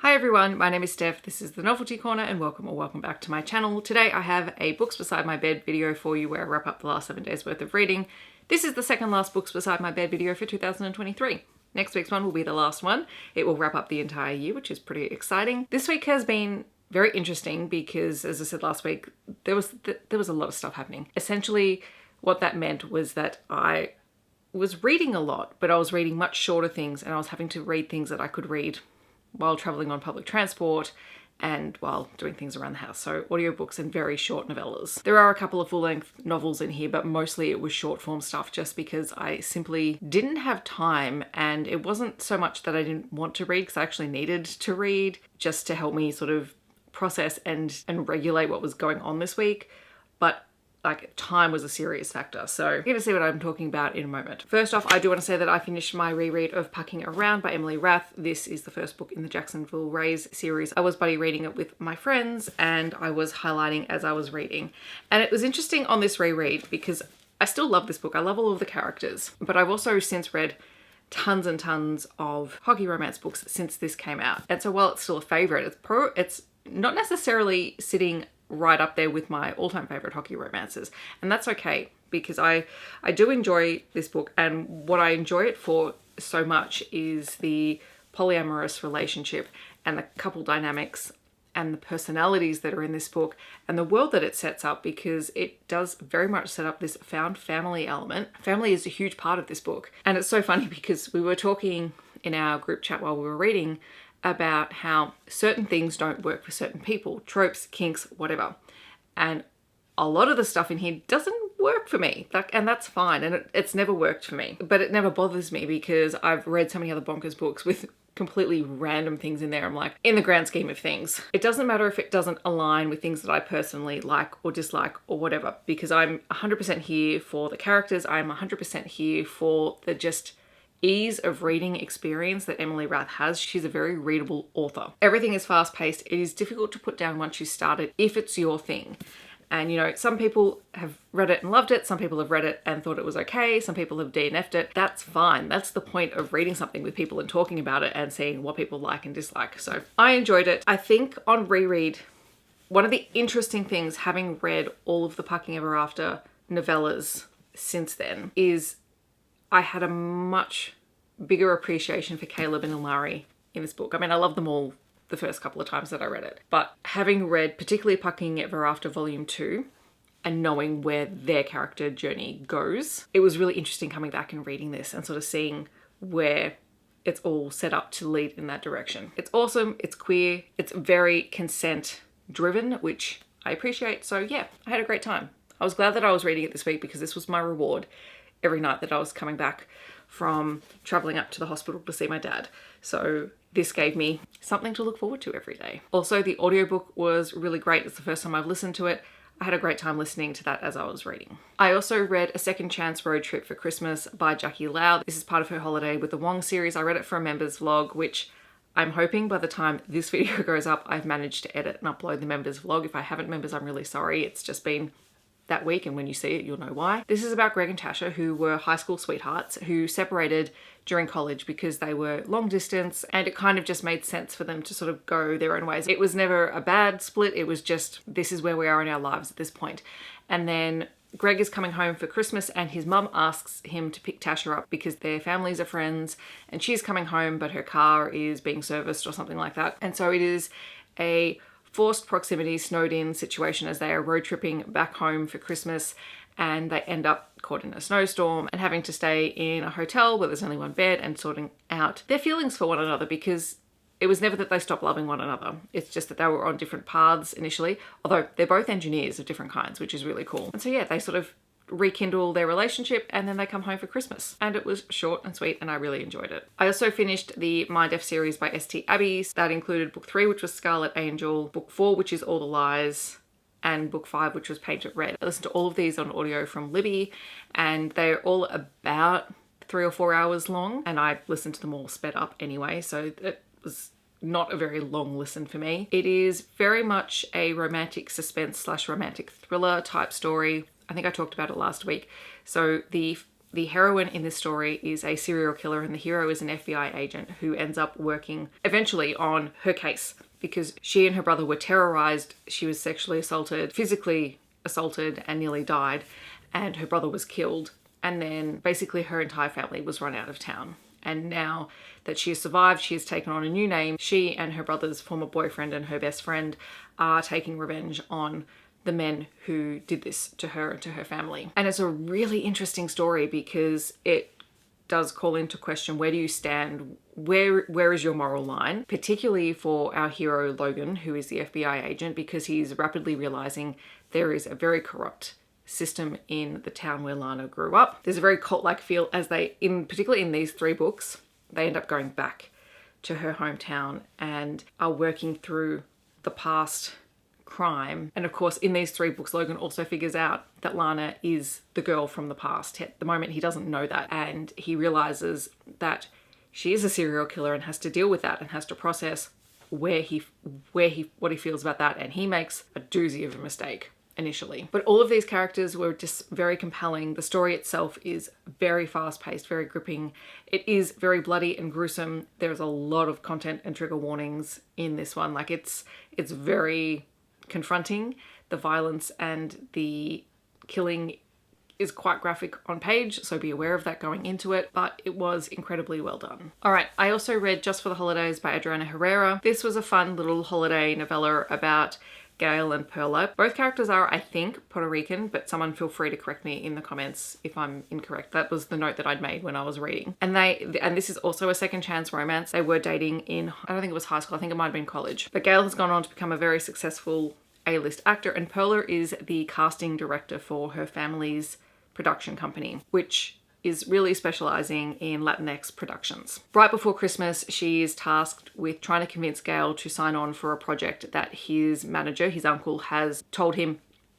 Hi everyone, my name is Steph, this is the Novelty Corner and welcome back to my channel. Today I have a Books Beside My Bed video for you where I wrap up the last 7 days worth of reading. This is the second last Books Beside My Bed video for 2023. Next week's one will be the last one. It will wrap up the entire year, which is pretty exciting. This week has been very interesting because, as I said last week, there was a lot of stuff happening. Essentially, what that meant was that I was reading a lot, but I was reading much shorter things and I was having to read things that I could read while traveling on public transport and while doing things around the house. So audiobooks and very short novellas. There are a couple of full-length novels in here, but mostly it was short form stuff just because I simply didn't have time, and it wasn't so much that I didn't want to read because I actually needed to read just to help me sort of process and regulate what was going on this week. But like, time was a serious factor. So you're going to see what I'm talking about in a moment. First off, I do want to say that I finished my reread of Packing Around by Emily Rath. This is the first book in the Jacksonville Rays series. I was buddy reading it with my friends and I was highlighting as I was reading. And it was interesting on this reread because I still love this book. I love all of the characters, but I've also since read tons and tons of hockey romance books since this came out. And so while it's still a favorite, it's not necessarily sitting right up there with my all-time favorite hockey romances, and that's okay because I do enjoy this book, and what I enjoy it for so much is the polyamorous relationship and the couple dynamics and the personalities that are in this book and the world that it sets up, because it does very much set up this found family element. Family is a huge part of this book, and it's so funny because we were talking in our group chat while we were reading about how certain things don't work for certain people, tropes, kinks, whatever. And a lot of the stuff in here doesn't work for me, and that's fine. And it's never worked for me, but it never bothers me because I've read so many other bonkers books with completely random things in there. I'm like, in the grand scheme of things, it doesn't matter if it doesn't align with things that I personally like or dislike or whatever, because I'm 100% here for the characters. I'm 100% here for the just ease of reading experience that Emily Rath has. She's a very readable author. Everything is fast paced. It is difficult to put down once you start it if it's your thing. And you know, some people have read it and loved it. Some people have read it and thought it was okay. Some people have DNF'd it. That's fine. That's the point of reading something with people and talking about it and seeing what people like and dislike. So I enjoyed it. I think on reread, one of the interesting things, having read all of the Packing Ever After novellas since then, is I had a much bigger appreciation for Caleb and Ilari in this book. I mean, I love them all the first couple of times that I read it, but having read particularly Packing Ever After Volume 2 and knowing where their character journey goes, it was really interesting coming back and reading this and sort of seeing where it's all set up to lead in that direction. It's awesome, it's queer, it's very consent driven, which I appreciate. So yeah, I had a great time. I was glad that I was reading it this week because this was my reward every night that I was coming back from traveling up to the hospital to see my dad. So this gave me something to look forward to every day. Also, the audiobook was really great. It's the first time I've listened to it. I had a great time listening to that as I was reading. I also read A Second Chance Road Trip for Christmas by Jacquot. This is part of her Holiday with the Wong series. I read it for a members vlog, which I'm hoping by the time this video goes up, I've managed to edit and upload the members vlog. If I haven't, members, I'm really sorry. It's just been that week, and when you see it, you'll know why. This is about Greg and Tasha, who were high school sweethearts who separated during college because they were long distance, and it kind of just made sense for them to sort of go their own ways. It was never a bad split. It was just, this is where we are in our lives at this point. And then Greg is coming home for Christmas and his mum asks him to pick Tasha up because their families are friends, and she's coming home, but her car is being serviced or something like that. And so it is a forced proximity, snowed in situation as they are road tripping back home for Christmas, and they end up caught in a snowstorm and having to stay in a hotel where there's only one bed and sorting out their feelings for one another, because it was never that they stopped loving one another. It's just that they were on different paths initially, although they're both engineers of different kinds, which is really cool. And so yeah, they sort of rekindle their relationship and then they come home for Christmas, and it was short and sweet and I really enjoyed it. I also finished the Mindf series by St. Abbey. That included book 3, which was Scarlet Angel, book 4, which is All the Lies, and book 5, which was Paint It Red. I listened to all of these on audio from Libby, and they're all about 3 or 4 hours long, and I listened to them all sped up anyway, so it was not a very long listen for me. It is very much a romantic suspense / romantic thriller type story. I think I talked about it last week. So the The heroine in this story is a serial killer and the hero is an FBI agent who ends up working eventually on her case because she and her brother were terrorized. She was sexually assaulted, physically assaulted, and nearly died, and her brother was killed. And then basically her entire family was run out of town. And now that she has survived, she has taken on a new name. She and her brother's former boyfriend and her best friend are taking revenge on the men who did this to her and to her family. And it's a really interesting story because it does call into question, where do you stand? Where is your moral line? Particularly for our hero Logan, who is the FBI agent, because he's rapidly realizing there is a very corrupt system in the town where Lana grew up. There's a very cult-like feel as particularly in these 3 books, they end up going back to her hometown and are working through the past crime. And of course, in these 3 books, Logan also figures out that Lana is the girl from the past. At the moment, he doesn't know that. And he realizes that she is a serial killer and has to deal with that and has to process what he feels about that. And he makes a doozy of a mistake initially. But all of these characters were just very compelling. The story itself is very fast-paced, very gripping. It is very bloody and gruesome. There's a lot of content and trigger warnings in this one. Like it's very confronting. The violence and the killing is quite graphic on page, so be aware of that going into it, but it was incredibly well done. All right, I also read Just for the Holidays by Adriana Herrera. This was a fun little holiday novella about Gail and Perla. Both characters are, I think, Puerto Rican, but someone feel free to correct me in the comments if I'm incorrect. That was the note that I'd made when I was reading. And this is also a second chance romance. They were dating in, I don't think it was high school, I think it might have been college. But Gail has gone on to become a very successful A-list actor, and Perla is the casting director for her family's production company, which is really specializing in Latinx productions. Right before Christmas, she is tasked with trying to convince Gail to sign on for a project that his manager, his uncle, has told him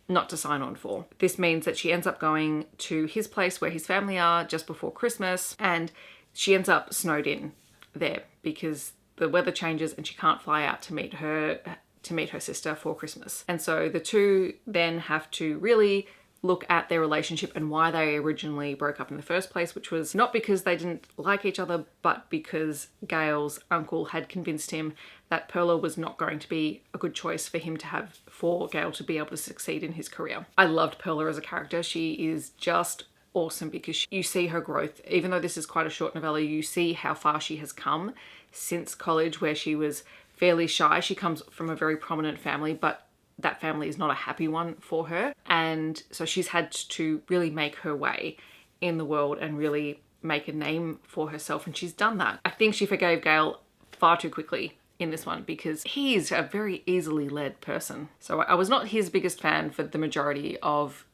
not to sign on for. This means that she ends up going to his place where his family are just before Christmas, and she ends up snowed in there because the weather changes and she can't fly out to meet her sister for Christmas. And so the two then have to really look at their relationship and why they originally broke up in the first place, which was not because they didn't like each other, but because Gail's uncle had convinced him that Perla was not going to be a good choice for him to have, for Gail to be able to succeed in his career. I loved Perla as a character. She is just awesome because you see her growth. Even though this is quite a short novella, you see how far she has come since college, where she was fairly shy. She comes from a very prominent family, but that family is not a happy one for her. And so she's had to really make her way in the world and really make a name for herself. And she's done that. I think she forgave Gail far too quickly in this one because he's a very easily led person. So I was not his biggest fan for the majority of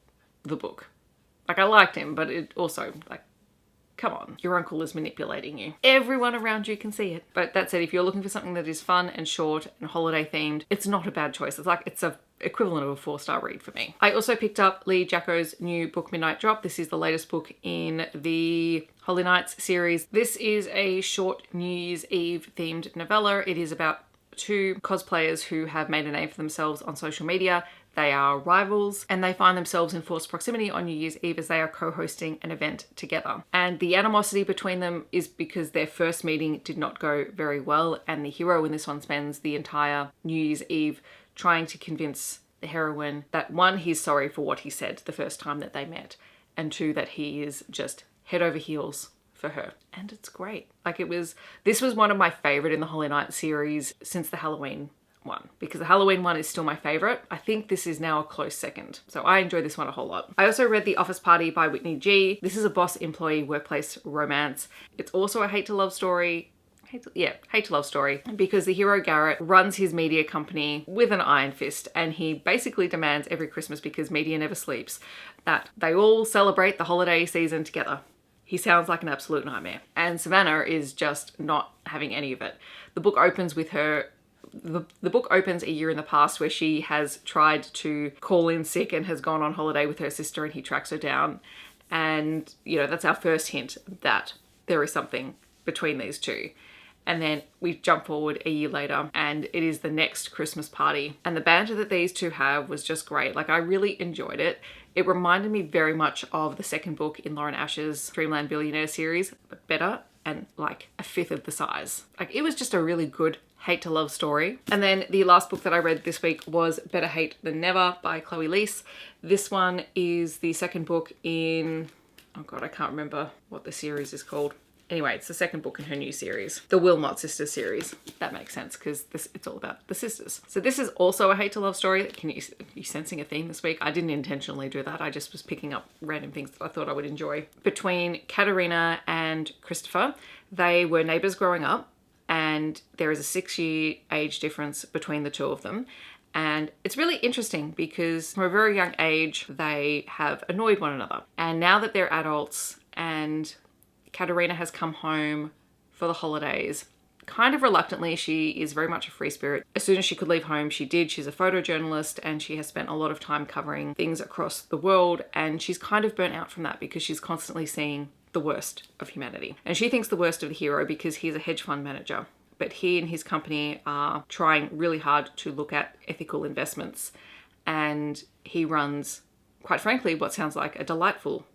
the book. Like, I liked him, but it also, like, come on, your uncle is manipulating you. Everyone around you can see it. But that said, if you're looking for something that is fun and short and holiday themed, it's not a bad choice. It's a equivalent of a 4-star read for me. I also picked up Lee Jacquot's new book, Midnight Drop. This is the latest book in the Holy Nights series. This is a short New Year's Eve themed novella. It is about 2 cosplayers who have made a name for themselves on social media. They are rivals and they find themselves in forced proximity on New Year's Eve as they are co-hosting an event together. And the animosity between them is because their first meeting did not go very well, and the hero in this one spends the entire New Year's Eve trying to convince the heroine that 1, he's sorry for what he said the first time that they met, and 2, that he is just head over heels for her. And it's great. Like, this was one of my favorite in the Holy Night series since the Halloween one, because the Halloween one is still my favorite. I think this is now a close second. So I enjoy this one a whole lot. I also read The Office Party by Whitney G. This is a boss-employee workplace romance. It's also a hate to love story. Hate to love story, because the hero Garrett runs his media company with an iron fist, and he basically demands every Christmas, because media never sleeps, that they all celebrate the holiday season together. He sounds like an absolute nightmare. And Savannah is just not having any of it. The book opens with her the book opens a year in the past where she has tried to call in sick and has gone on holiday with her sister, and he tracks her down. And, you know, that's our first hint that there is something between these two. And then we jump forward a year later and it is the next Christmas party. And the banter that these two have was just great. Like, I really enjoyed it. It reminded me very much of the second book in Lauren Ash's Dreamland Billionaire series, but better and like a fifth of the size. Like, it was just a really good hate to love story. And then the last book that I read this week was Better Hate Than Never by Chloe Liese. This one is the second book in, oh God, I can't remember what the series is called. Anyway, it's the second book in her new series, the Wilmot Sisters series. That makes sense because it's all about the sisters. So this is also a hate to love story. Are you sensing a theme this week? I didn't intentionally do that. I just was picking up random things that I thought I would enjoy. Between Katerina and Christopher, they were neighbours growing up, and there is a 6-year age difference between the two of them. And it's really interesting because from a very young age, they have annoyed one another. And now that they're adults and Katerina has come home for the holidays, kind of reluctantly. She is very much a free spirit. As soon as she could leave home, she did. She's a photojournalist and she has spent a lot of time covering things across the world, and she's kind of burnt out from that because she's constantly seeing the worst of humanity. And she thinks the worst of the hero because he's a hedge fund manager, but he and his company are trying really hard to look at ethical investments, and he runs, quite frankly, what sounds like a delightful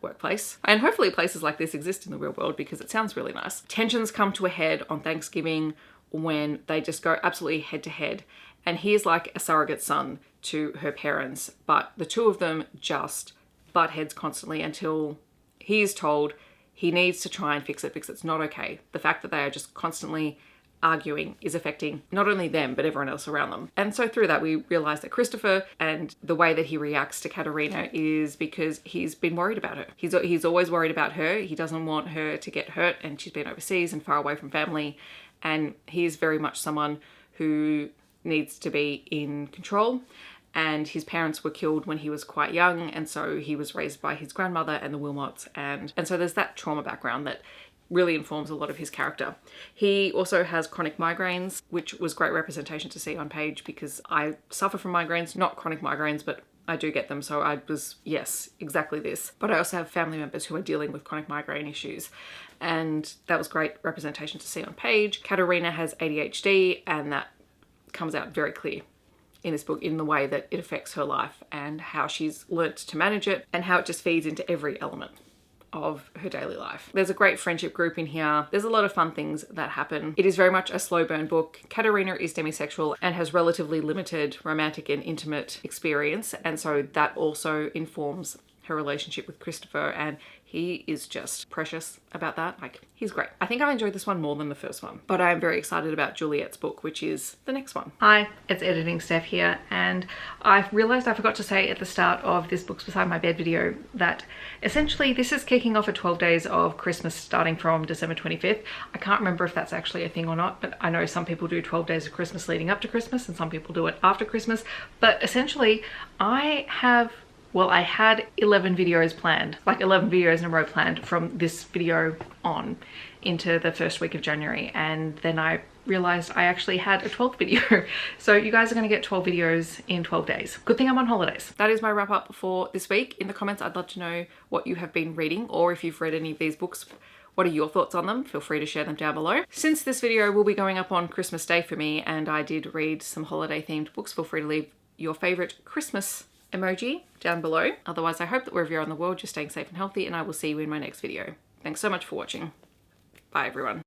workplace. And hopefully places like this exist in the real world because it sounds really nice. Tensions come to a head on Thanksgiving when they just go absolutely head to head. And he is like a surrogate son to her parents, but the two of them just butt heads constantly until he is told he needs to try and fix it because it's not okay. The fact that they are just constantly arguing is affecting not only them, but everyone else around them. And so through that, we realize that Christopher, and the way that he reacts to Katerina is because he's been worried about her. He's always worried about her. He doesn't want her to get hurt, and she's been overseas and far away from family. And he's very much someone who needs to be in control. And his parents were killed when he was quite young. And so he was raised by his grandmother and the Wilmots. And so there's that trauma background that really informs a lot of his character. He also has chronic migraines, which was great representation to see on page because I suffer from migraines, not chronic migraines, but I do get them. So I was, yes, exactly this. But I also have family members who are dealing with chronic migraine issues. And that was great representation to see on page. Katerina has ADHD, and that comes out very clear in this book in the way that it affects her life and how she's learnt to manage it and how it just feeds into every element of her daily life. There's a great friendship group in here. There's a lot of fun things that happen. It is very much a slow burn book. Katerina is demisexual and has relatively limited romantic and intimate experience, and so that also informs her relationship with Christopher, and he is just precious about that. Like, he's great. I think I enjoyed this one more than the first one, but I am very excited about Juliet's book, which is the next one. Hi, it's Editing Steph here, and I realized I forgot to say at the start of this Books Beside My Bed video that essentially this is kicking off a 12 days of Christmas starting from December 25th. I can't remember if that's actually a thing or not, but I know some people do 12 days of Christmas leading up to Christmas and some people do it after Christmas. But essentially I had 11 videos planned, like 11 videos in a row planned from this video on into the first week of January. And then I realized I actually had a 12th video. So you guys are going to get 12 videos in 12 days. Good thing I'm on holidays. That is my wrap up for this week. In the comments, I'd love to know what you have been reading, or if you've read any of these books, what are your thoughts on them? Feel free to share them down below. Since this video will be going up on Christmas Day for me, and I did read some holiday themed books, feel free to leave your favorite Christmas emoji down below. Otherwise, I hope that wherever you're in the world, you're staying safe and healthy, and I will see you in my next video. Thanks so much for watching. Bye everyone.